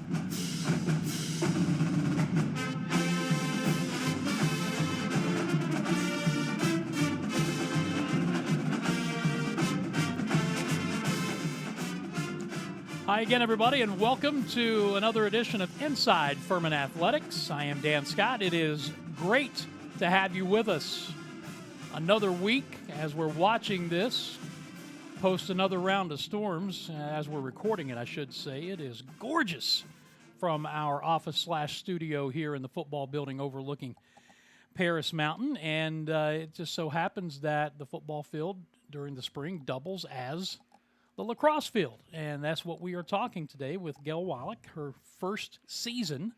Hi again, everybody, and welcome to another edition of Inside Furman Athletics. I am Dan Scott. It is great to have you with us another week as we're watching this post another round of storms. As we're recording it, I should say. It is gorgeous from our office/studio here in the football building overlooking Paris Mountain, and it just so happens that the football field during the spring doubles as the lacrosse field, and that's what we are talking today with Gail Wallach, her first season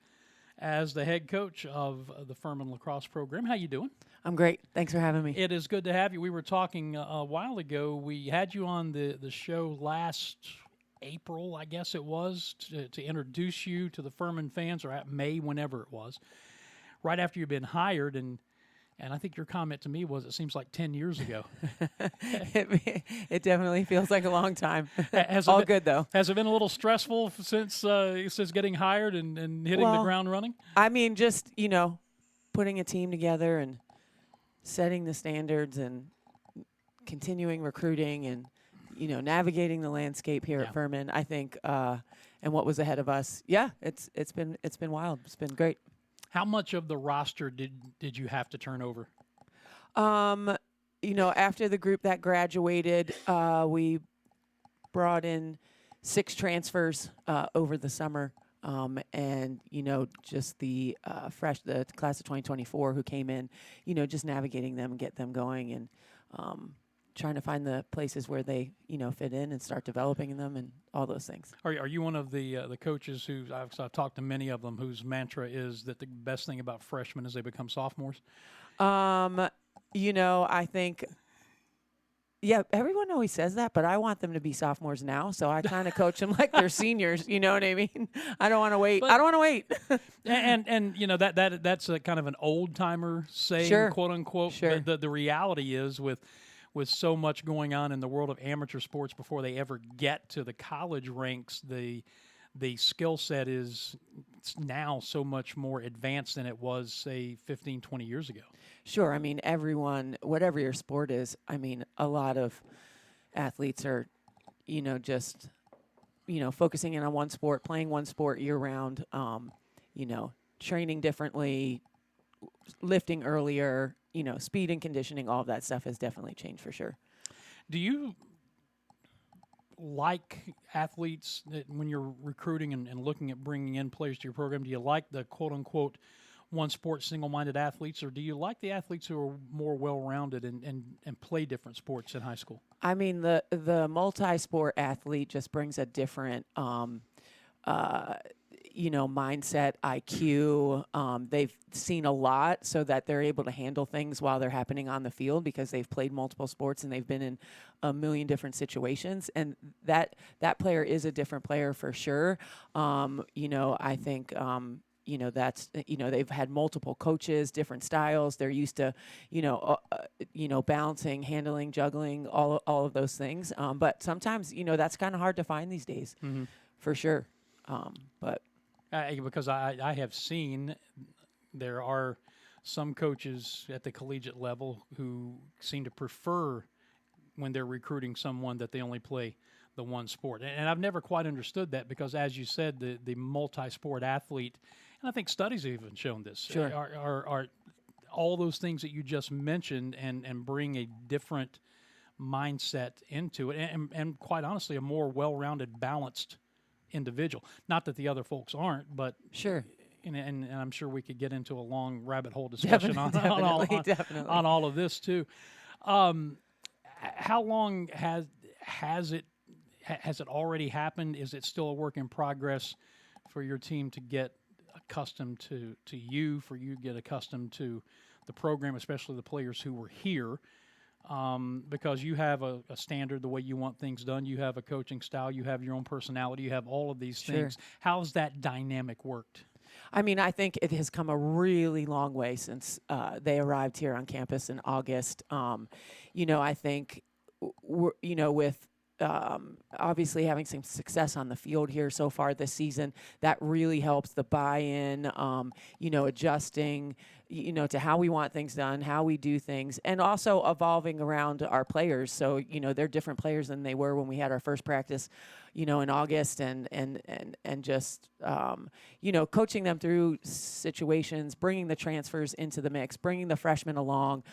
as the head coach of the Furman lacrosse program. How you doing? I'm great. Thanks for having me. It is good to have you. We were talking a while ago. We had you on the show last April, I guess it was, to introduce you to the Furman fans, or at May, whenever it was, right after you'd been hired, and I think your comment to me was, it seems like 10 years ago. It definitely feels like a long time. All good, though. Has it been a little stressful since getting hired and hitting the ground running? I mean, just, putting a team together and setting the standards and continuing recruiting and, navigating the landscape here at Furman, I think, and what was ahead of us. Yeah, it's been wild. It's been great. How much of the roster did you have to turn over? After the group that graduated, we brought in 6 transfers over the summer, and just the class of 2024 who came in, just navigating them and get them going, and trying to find the places where they fit in and start developing them and all those things. Are you one of the coaches who I've talked to many of them whose mantra is that the best thing about freshmen is they become sophomores? I think, everyone always says that, but I want them to be sophomores now, so I kind of coach them like they're seniors. You know what I mean? I don't want to wait. and that's a kind of an old timer saying, sure. quote unquote. Sure. The reality is with so much going on in the world of amateur sports before they ever get to the college ranks, the skill set is now so much more advanced than it was, say, 15, 20 years ago. Sure. I mean, everyone, whatever your sport is, a lot of athletes are, focusing in on one sport, playing one sport year-round, training differently, lifting earlier, speed and conditioning, all of that stuff has definitely changed for sure. Do you like athletes that when you're recruiting and looking at bringing in players to your program, do you like the quote-unquote one-sport single-minded athletes, or do you like the athletes who are more well-rounded and play different sports in high school? I mean, the multi-sport athlete just brings a different mindset, IQ. They've seen a lot so that they're able to handle things while they're happening on the field because they've played multiple sports and they've been in a million different situations. And that player is a different player for sure. I think, that's, they've had multiple coaches, different styles. They're used to, balancing, handling, juggling, all of those things. But sometimes, that's kind of hard to find these days, for sure. Because I have seen there are some coaches at the collegiate level who seem to prefer when they're recruiting someone that they only play the one sport. And I've never quite understood that because, as you said, the multi-sport athlete, and I think studies have even shown this, sure. are all those things that you just mentioned and bring a different mindset into it and quite honestly, a more well-rounded, balanced individual. Not that the other folks aren't, but sure. And I'm sure we could get into a long rabbit hole discussion on all of this too. How long has it already happened? Is it still a work in progress for your team to get accustomed to you, for you to get accustomed to the program, especially the players who were here? Because you have a standard, the way you want things done. You have a coaching style. You have your own personality. You have all of these things. Sure. How's that dynamic worked? I mean, I think it has come a really long way since they arrived here on campus in August. I think, with obviously having some success on the field here so far this season. That really helps the buy-in, adjusting, to how we want things done, how we do things, and also evolving around our players. So, they're different players than they were when we had our first practice, in August, and just, coaching them through situations, bringing the transfers into the mix, bringing the freshmen along.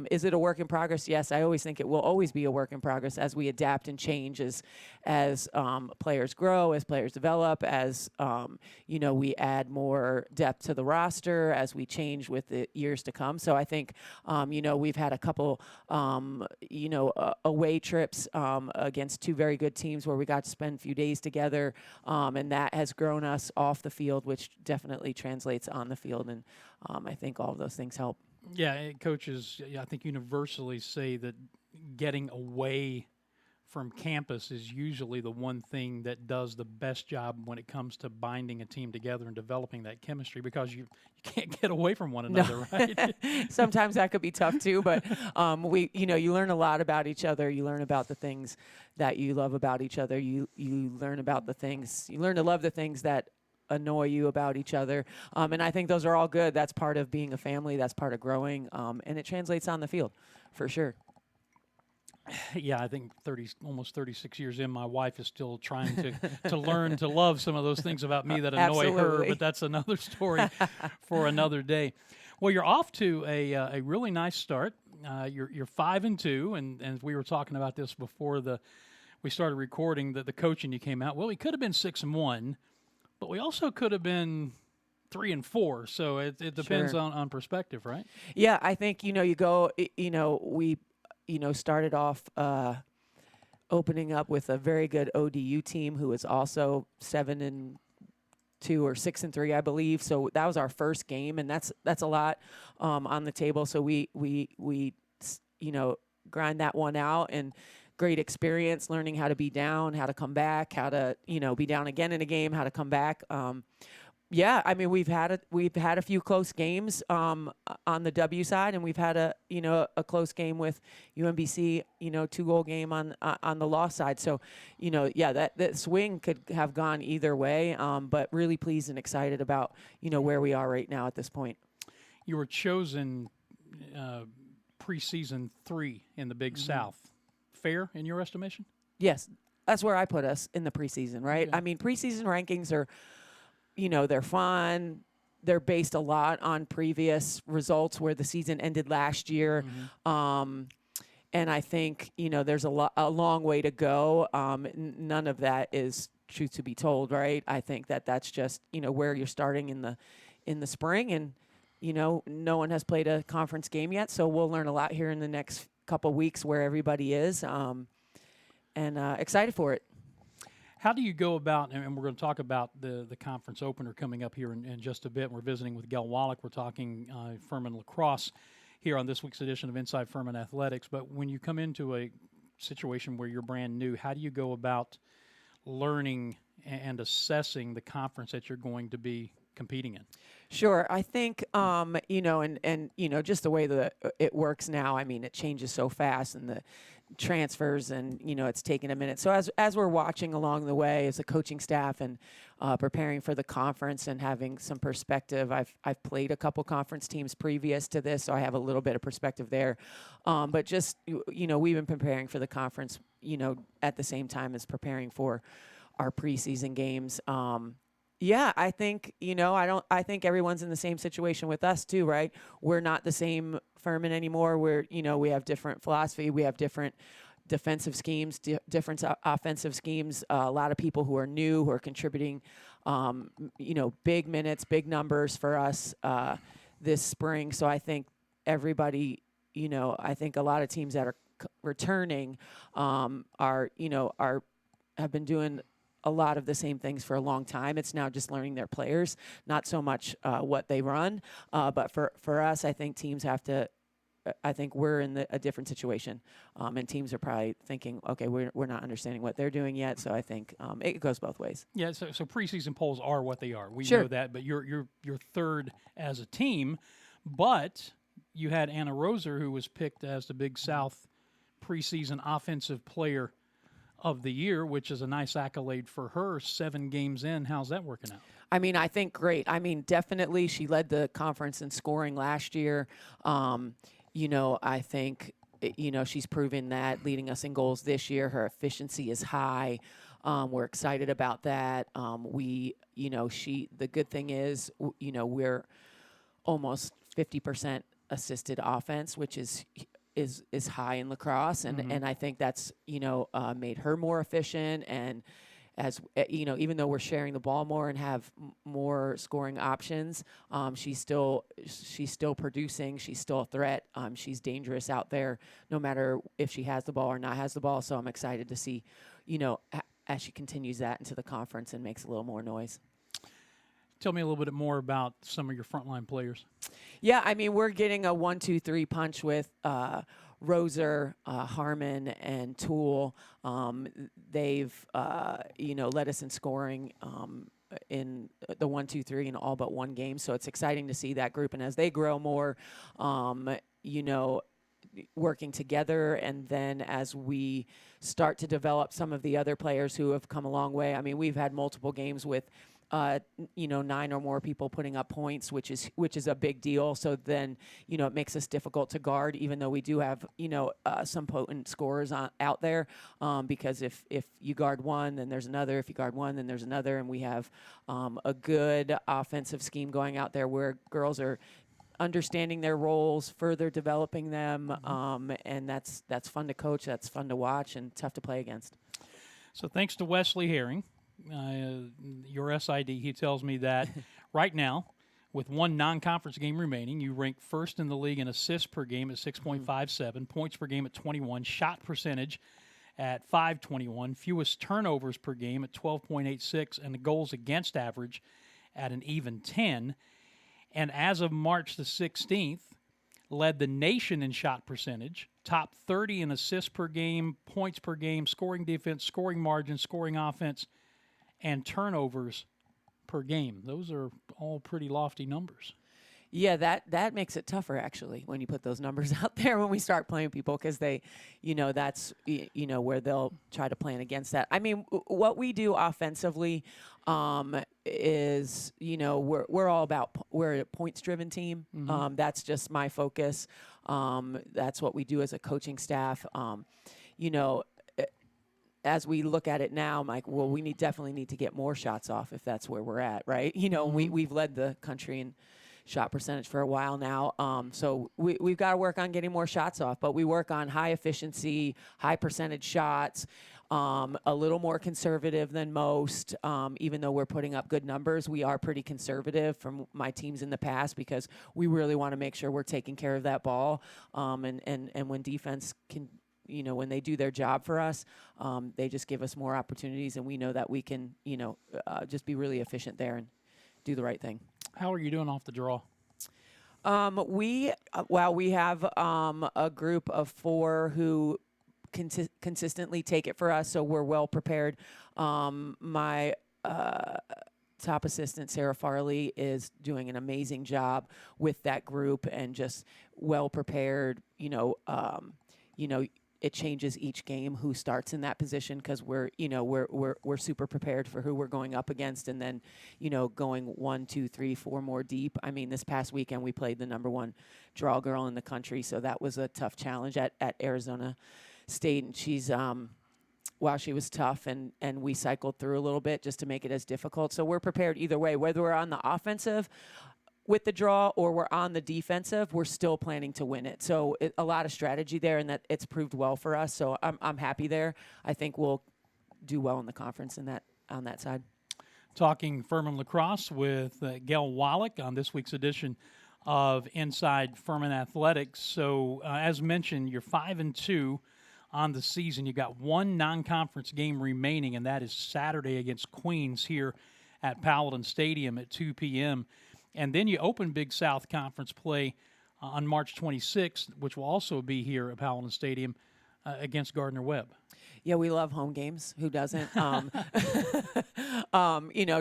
Is it a work in progress? Yes, I always think it will always be a work in progress as we adapt and change as players grow, as players develop, as, we add more depth to the roster, as we change with the years to come. So I think, we've had a couple, away trips against two very good teams where we got to spend a few days together, and that has grown us off the field, which definitely translates on the field. And I think all of those things help. Yeah, coaches, I think universally say that getting away from campus is usually the one thing that does the best job when it comes to binding a team together and developing that chemistry, because you can't get away from one another, right? Sometimes that could be tough too, but you learn a lot about each other. You learn about the things that you love about each other. You learn about you learn to love the things that annoy you about each other. And I think those are all good. That's part of being a family. That's part of growing. And it translates on the field for sure. Yeah, I think almost 36 years in, my wife is still trying to learn to love some of those things about me that annoy her, but that's another story for another day. Well, you're off to a really nice start. You're 5-2, and we were talking about this before we started recording, that the coaching you came out. Well, we could have been 6-1, but we also could have been 3-4. So it depends on perspective, right? Yeah, I think we started off opening up with a very good ODU team who was also 7-2 or 6-3, I believe. So that was our first game, and that's a lot on the table. So we grind that one out, and great experience learning how to be down, how to come back, how to be down again in a game, how to come back. Yeah, I mean, we've had a few close games on the W side, and we've had a close game with UMBC, 2-goal game on the loss side. So, that swing could have gone either way, but really pleased and excited about, where we are right now at this point. You were chosen preseason 3 in the Big South. Fair in your estimation? Yes, that's where I put us in the preseason, right? Yeah. I mean, preseason rankings are, they're fun. They're based a lot on previous results where the season ended last year. And I think, there's a long way to go. None of that is truth to be told, right? I think that's just, where you're starting in the spring, and, no one has played a conference game yet. So we'll learn a lot here in the next couple weeks where everybody is, and excited for it. How do you go about, and we're going to talk about the conference opener coming up here in just a bit. We're visiting with Gail Wallach. We're talking Furman lacrosse here on this week's edition of Inside Furman Athletics. But when you come into a situation where you're brand new, how do you go about learning and assessing the conference that you're going to be competing in? Sure. I think, just the way that it works now, I mean, it changes so fast, and the transfers, and, it's taken a minute. So as we're watching along the way as a coaching staff and preparing for the conference and having some perspective, I've played a couple conference teams previous to this, so I have a little bit of perspective there. But just, we've been preparing for the conference, at the same time as preparing for our preseason games. Yeah, I think, I think everyone's in the same situation with us too, right? We're not the same Furman anymore. We have different philosophy. We have different defensive schemes, different offensive schemes. A lot of people who are new, who are contributing, big minutes, big numbers for us this spring. So I think everybody, I think a lot of teams that are returning have been doing a lot of the same things for a long time. It's now just learning their players, not so much what they run. But for us, I think teams have to, I think we're in a different situation. And teams are probably thinking, okay, we're not understanding what they're doing yet. So I think it goes both ways. Yeah, so preseason polls are what they are. We Sure. know that, but you're third as a team. But you had Anna Roser, who was picked as the Big South preseason offensive player of the year, which is a nice accolade for her. 7 games in, how's that working out? I mean, I think great. I mean, definitely she led the conference in scoring last year. I think, she's proven that, leading us in goals this year. Her efficiency is high. We're excited about that. The good thing is, we're almost 50% assisted offense, which is high in lacrosse, and I think that's made her more efficient. And as even though we're sharing the ball more and have more scoring options, she's still producing. She's still a threat. She's dangerous out there, no matter if she has the ball or not has the ball. So I'm excited to see, as she continues that into the conference and makes a little more noise. Tell me a little bit more about some of your frontline players. Yeah, I mean, we're getting a 1-2-3 punch with Roser, Harmon, and Toole. They've led us in scoring in the 1-2-3 in all but one game. So it's exciting to see that group, and as they grow more, working together, and then as we start to develop some of the other players who have come a long way. I mean, we've had multiple games with 9 or more people putting up points, which is a big deal. So then, it makes us difficult to guard, even though we do have, some potent scorers out there. Because if you guard one, then there's another. If you guard one, then there's another. And we have a good offensive scheme going out there where girls are understanding their roles, further developing them. And that's fun to coach. That's fun to watch and tough to play against. So thanks to Wesley Herring, your SID, he tells me that right now, with one non-conference game remaining, you rank first in the league in assists per game at 6.57, points per game at 21, shot percentage at 521, fewest turnovers per game at 12.86, and the goals against average at an even 10. And as of March the 16th, led the nation in shot percentage, top 30 in assists per game, points per game, scoring defense, scoring margin, scoring offense, and turnovers per game. Those are all pretty lofty numbers. Yeah, that makes it tougher, actually, when you put those numbers out there when we start playing people, because they, that's, where they'll try to plan against that. I mean, what we do offensively is, we're all about, we're a points-driven team. That's just my focus. That's what we do as a coaching staff. As we look at it now, I'm like, well, we definitely need to get more shots off if that's where we're at, right? We've led the country in shot percentage for a while now. So we've got to work on getting more shots off, but we work on high efficiency, high percentage shots, a little more conservative than most. Even though we're putting up good numbers, we are pretty conservative from my teams in the past, because we really want to make sure we're taking care of that ball. And when defense can, when they do their job for us, they just give us more opportunities, and we know that we can, just be really efficient there and do the right thing. How are you doing off the draw? We have a group of 4 who consistently take it for us, so we're well prepared. My top assistant, Sarah Farley, is doing an amazing job with that group and just well prepared. It changes each game who starts in that position, because we're super prepared for who we're going up against, and then going 1, 2, 3, 4 more deep. I mean, this past weekend we played the #1 draw girl in the country, so that was a tough challenge at Arizona State, and she's she was tough, and we cycled through a little bit just to make it as difficult. So we're prepared either way, whether we're on the offensive with the draw or we're on the defensive, we're still planning to win it. So a lot of strategy there, and that it's proved well for us. So I'm happy there. I think we'll do well in the conference on that side. Talking Furman lacrosse with Gail Wallach on this week's edition of Inside Furman Athletics. So as mentioned, you're 5-2 on the season. You got one non-conference game remaining, and that is Saturday against Queens here at Paladins Stadium at 2 p.m. And then you open Big South Conference play on March 26th, which will also be here at Paladins Stadium against Gardner-Webb. Yeah, we love home games. Who doesn't?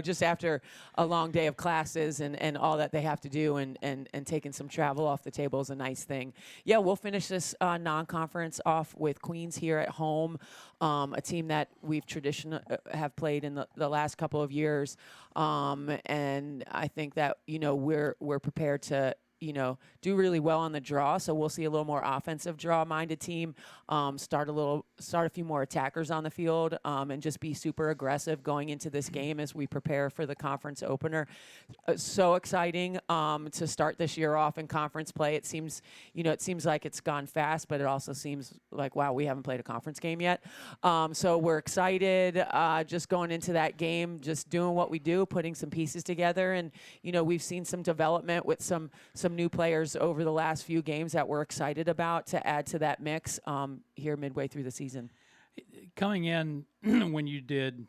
Just after a long day of classes and all that they have to do and taking some travel off the table is a nice thing. Yeah, we'll finish this non-conference off with Queens here at home, a team that we've have played in the last couple of years. And I think that, we're prepared to, do really well on the draw. So we'll see a little more offensive draw-minded team, start a few more attackers on the field, and just be super aggressive going into this game as we prepare for the conference opener. So exciting to start this year off in conference play. It seems like it's gone fast, but it also seems like, wow, we haven't played a conference game yet. So we're excited, just going into that game, just doing what we do, putting some pieces together. And, we've seen some development with some new players over the last few games that we're excited about to add to that mix here midway through the season. Coming in when you did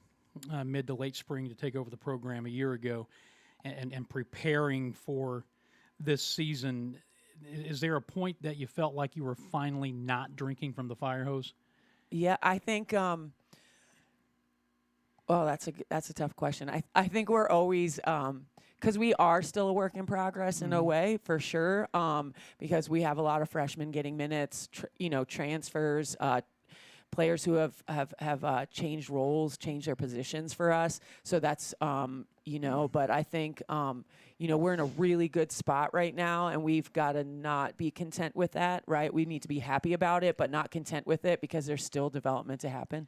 mid to late spring to take over the program a year ago and preparing for this season, is there a point that you felt like you were finally not drinking from the fire hose? Yeah, I think that's a tough question. I think we're always because we are still a work in progress in a way, for sure, because we have a lot of freshmen getting minutes, transfers, players who have changed roles, changed their positions for us. So that's, but I think, we're in a really good spot right now, and we've got to not be content with that, right? We need to be happy about it, but not content with it because there's still development to happen.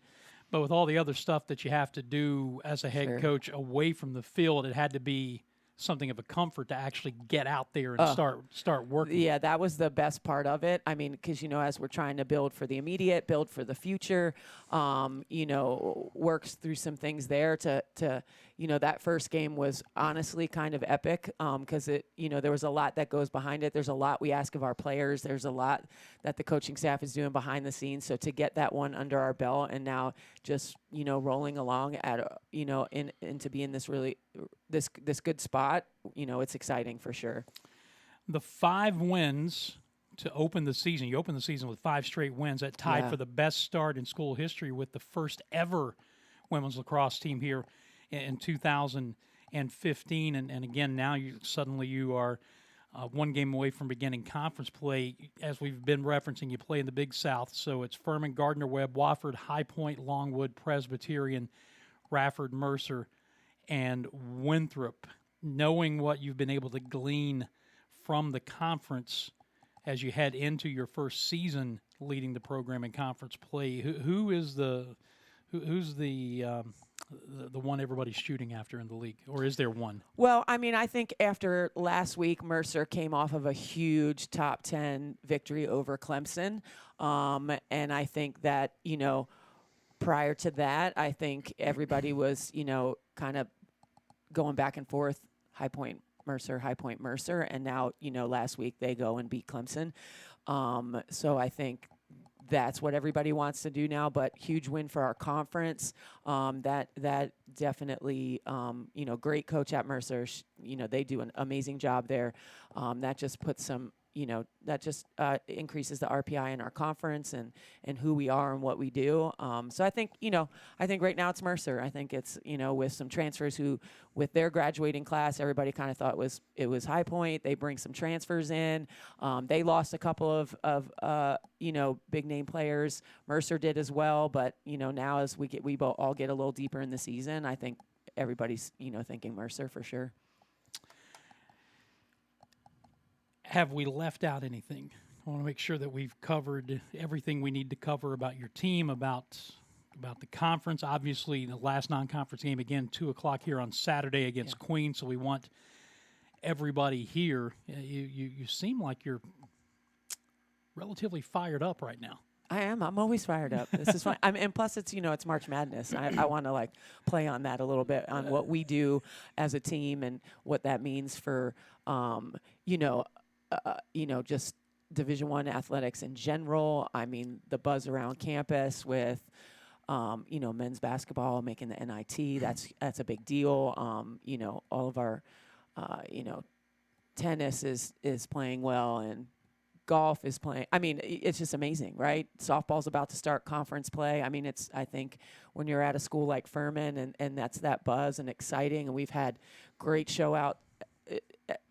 But with all the other stuff that you have to do as a head coach away from the field, it had to be something of a comfort to actually get out there and start working. Yeah, that was the best part of it. I mean, because, as we're trying to build for the immediate, build for the future, works through some things there to that first game was honestly kind of epic because there was a lot that goes behind it. There's a lot we ask of our players. There's a lot that the coaching staff is doing behind the scenes. So to get that one under our belt and now just, rolling along at, and to be in this really, this good spot, it's exciting for sure. The 5 wins to open the season. You opened the season with 5 straight wins. That tied for the best start in school history with the first ever women's lacrosse team here in 2015. And again, now you are one game away from beginning conference play. As we've been referencing, you play in the Big South. So it's Furman, Gardner-Webb, Wofford, High Point, Longwood, Presbyterian, Rafford, Mercer, and Winthrop. Knowing what you've been able to glean from the conference as you head into your first season leading the program in conference play, who's the one everybody's shooting after in the league, or is there one? Well, I mean, I think after last week, Mercer came off of a huge top 10 victory over Clemson, and I think that prior to that, I think everybody was kind of going back and forth, High Point Mercer, and now last week they go and beat Clemson. So I think that's what everybody wants to do now, but huge win for our conference. That definitely, great coach at Mercer. They do an amazing job there. That just puts some, increases the RPI in our conference and who we are and what we do. So I think right now it's Mercer. I think it's, with some transfers who, with their graduating class, everybody kind of thought it was High Point. They bring some transfers in. They lost a couple of big name players. Mercer did as well. But, now as we all get a little deeper in the season, I think everybody's, thinking Mercer for sure. Have we left out anything? I want to make sure that we've covered everything we need to cover about your team, about the conference. Obviously, the last non-conference game, again, 2 o'clock here on Saturday against Queens, so we want everybody here. You seem like you're relatively fired up right now. I am. I'm always fired up. This is fun. And plus, it's it's March Madness. I want to play on that a little bit on what we do as a team and what that means for just Division I athletics in general. I mean, the buzz around campus with, men's basketball making the NIT. That's a big deal. All of our, tennis is playing well, and golf is playing. I mean, it's just amazing, right? Softball's about to start conference play. I mean, I think when you're at a school like Furman and that's that buzz and exciting, and we've had great show out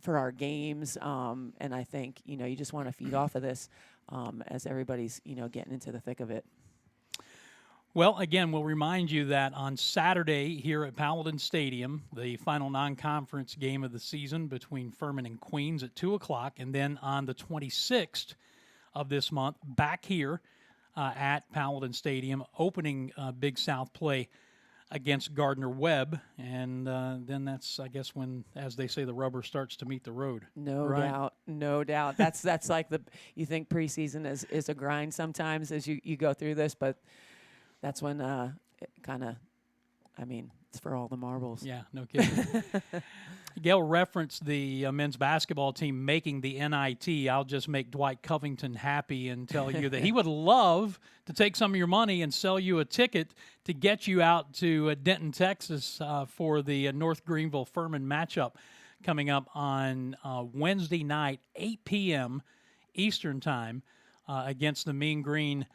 for our games. And I think, you just want to feed off of this as everybody's, getting into the thick of it. Well, again, we'll remind you that on Saturday here at Paladins Stadium, the final non-conference game of the season between Furman and Queens at 2 o'clock, and then on the 26th of this month, back here at Paladins Stadium, opening Big South play against Gardner-Webb, and then that's, I guess, when, as they say, the rubber starts to meet the road. No right? doubt. That's like you think preseason is a grind sometimes as you go through this, but that's when it kind of, it's for all the marbles. Yeah, no kidding. Gail referenced the men's basketball team making the NIT. I'll just make Dwight Covington happy and tell you that he would love to take some of your money and sell you a ticket to get you out to Denton, Texas for the North Greenville Furman matchup coming up on Wednesday night, 8 p.m. Eastern Time against the Mean Green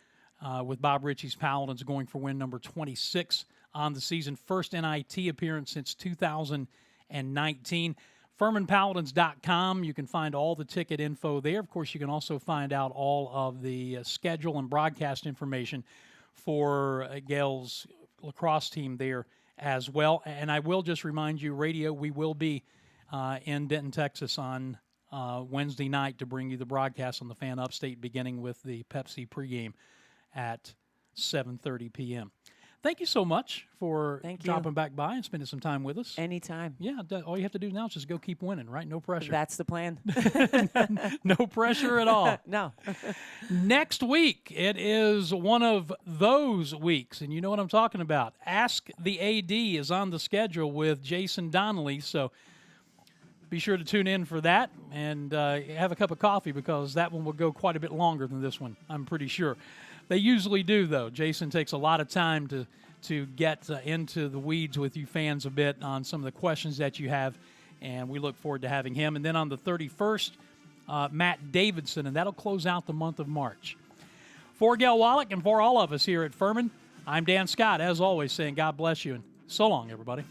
with Bob Ritchie's Paladins going for win number 26 on the season. First NIT appearance since 2019. FurmanPaladins.com. You can find all the ticket info there. Of course, you can also find out all of the schedule and broadcast information for Gail's lacrosse team there as well. And I will just remind you, radio, we will be in Denton, Texas on Wednesday night to bring you the broadcast on the Fan Upstate, beginning with the Pepsi pregame at 7:30 p.m. Thank you so much for dropping back by and spending some time with us. Anytime. Yeah, all you have to do now is just go keep winning, right? No pressure. That's the plan. No pressure at all. No. Next week, it is one of those weeks, and you know what I'm talking about. Ask the AD is on the schedule with Jason Donnelly, so be sure to tune in for that and have a cup of coffee, because that one will go quite a bit longer than this one, I'm pretty sure. They usually do, though. Jason takes a lot of time to get into the weeds with you fans a bit on some of the questions that you have, and we look forward to having him. And then on the 31st, Matt Davidson, and that'll close out the month of March. For Gail Wallach and for all of us here at Furman, I'm Dan Scott, as always, saying God bless you, and so long, everybody.